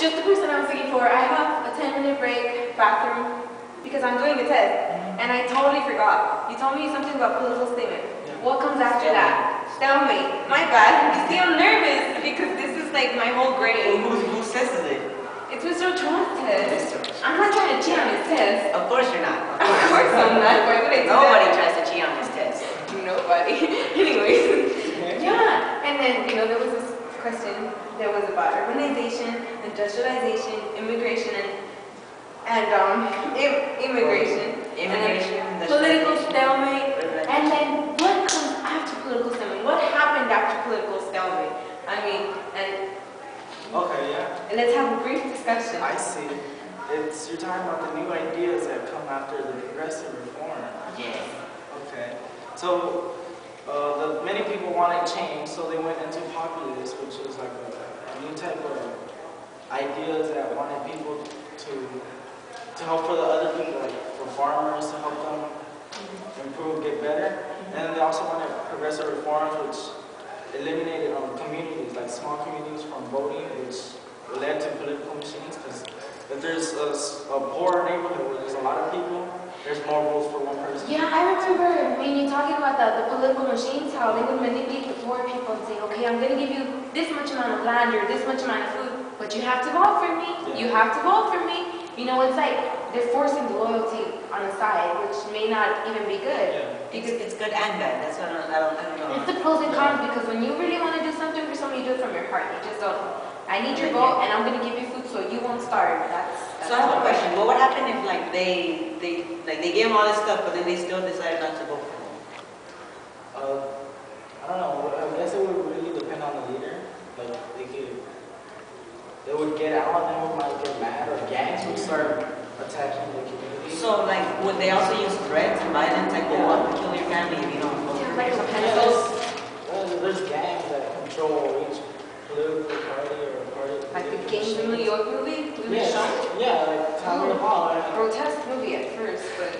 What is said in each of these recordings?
just the person I was looking for. I have a 10-minute break, bathroom, because I'm doing a test. And I totally forgot. You told me something about political statement. What comes after that? Stalemate. My bad. You see, I'm nervous because this is like my whole grade. Well, who says it? It's Mr. Ochoa's test. I'm not trying to cheat on his test. Of course you're not. Of course I'm not. Why would I do Nobody that? tries to cheat on his test. Nobody. Anyways. Yeah. And then, there was this question that was about urbanization, industrialization, immigration, and immigration. And political stalemate. And then what comes after political stalemate? What happened after political stalemate? I mean, Okay, yeah. and let's have a brief discussion. I see. You're talking about the new ideas that come after the progressive reform. Yes. Okay. So, many people wanted change, so they went into populist, which is like a new type of ideas that wanted people to help for the other people, like for farmers, to help them improve, get better. And then they also wanted progressive reforms, which eliminated communities, like small communities from voting, which led to political machines. Because if there's a poor neighborhood where there's a lot of people, there's more votes for one person. Yeah, I remember when you're talking about the political machines, how they would manipulate the poor people and say, okay, I'm going to give you this much amount of land or this much amount of food, but you have to vote for me. Yeah. You have to vote for me. It's like they're forcing the loyalty on the side, which may not even be good. Yeah. Because It's good and bad. That's what I don't know. it's the pros and cons, because when you really want to do something for someone, you do it from your heart. You just don't, I need your vote and I'm going to give you food so you won't starve. That's So I have a question. What would happen if they gave them all this stuff, but then they still decided not to vote for them? I don't know. I guess it would really depend on the leader. Like they would get out and then we might get mad, or gangs would start attacking the community. So would they also use threats and violence, like go up and kill your family if you don't vote? like a Yeah, pencil, there's gangs that control each political party or party. like the Gangs in New York movie. We were Yeah, shown. yeah, like Tommy the Ball. Grotesque movie at first, but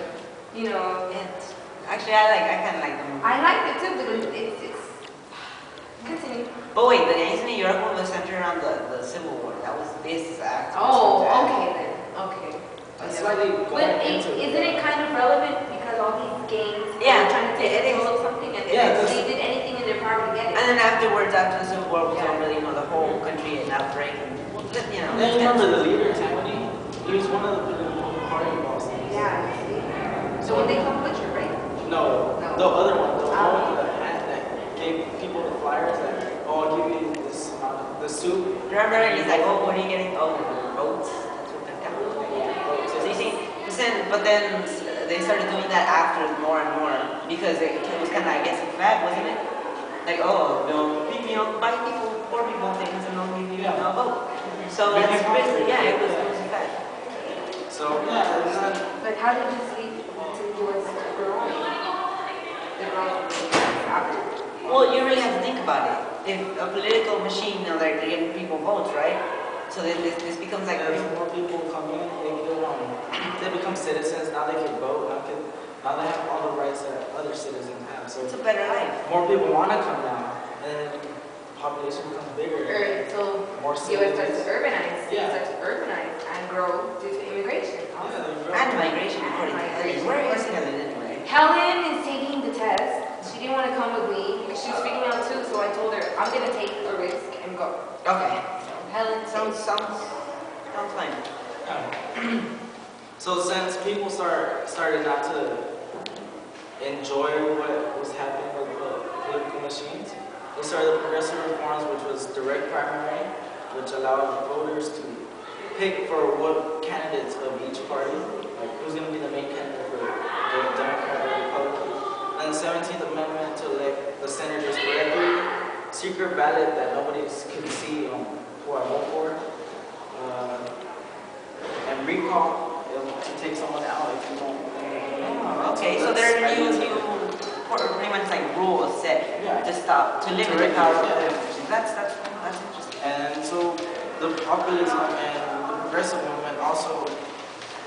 Actually, I kind of like them. I liked it too, but it's continue. But wait, the Gangs in New York one was centered around the Civil War. That was this act. Oh, okay then. Okay. That's slightly But going into isn't it kind of relevant because all these gangs Yeah, are trying to take it is. control of something and Yeah, they did anything in their power to get it? And then afterwards, after the Civil War was Yeah. over, the whole country had an outbreak, and And then remember the leader, Tammany? He was one of the political party bosses. Yeah. So when they come butcher, right? No, No. the other one, the one with the hat that gave people the flyers that, I'll give you this amount of the soup. remember, he's like, oh, what are you getting? Oh, votes. That's what they're down. So you see, but then they started doing that after more and more because it was kind of, I guess, a fad, wasn't it? Like, oh, buy people, poor people things, and they'll give you a vote. So that's basically, it was a fad. So, yeah, it's not, But how did this lead to yours growing? The growing after? Well, you really have to think about it. If a political machine, they're getting people votes, right? So then this becomes like as more people come in, they become citizens, now they can vote, now they have all the rights that other citizens have. So it's a better life. more people want to come down, and population becomes bigger. So More US citizens. starts to urbanize. Yeah. Starts to urbanize and grow due to immigration. Yeah, Also. they grow. And migration, according to Migration. Helen. Where is Helen anyway? Helen is taking the test. She didn't want to come with me because she was freaking out too. So I told her I'm gonna take a risk and go. Okay. So Helen Sounds fine. So since people started not to enjoy what was happening with the political machines, they started the progressive reforms, which was direct primary, which allowed voters to pick for what candidates of each party, like who's going to be the main candidate for the Democrat or Republican. And the 17th Amendment to elect the senators directly, secret ballot that nobody can see who I vote for, and recall to take someone out if you don't. Okay, so there are new pretty much like rules set to stop, to limit the power of the politicians. That's interesting. And so the populism and the progressive movement also.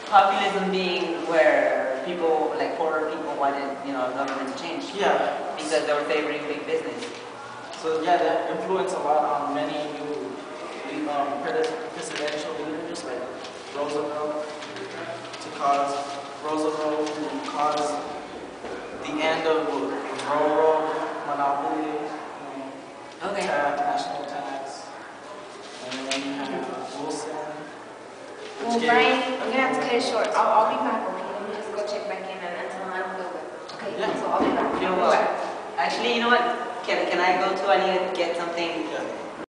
Populism being where people, like poorer people, wanted government to change. Yeah. Because they were favoring big business. So yeah, that influenced a lot on many new presidential leaders like Roosevelt Roosevelt who caused the end of railroad monopoly, Okay. national tax, and then you have Wilson. Well, which gave- Brian, I'm gonna have to cut it short. I'll be back, okay? Let me just go check back in and tell him I don't feel good. Okay? Yeah. So I'll be back. You know what? Actually, you know what? Can I go too? I need to get something. Yeah.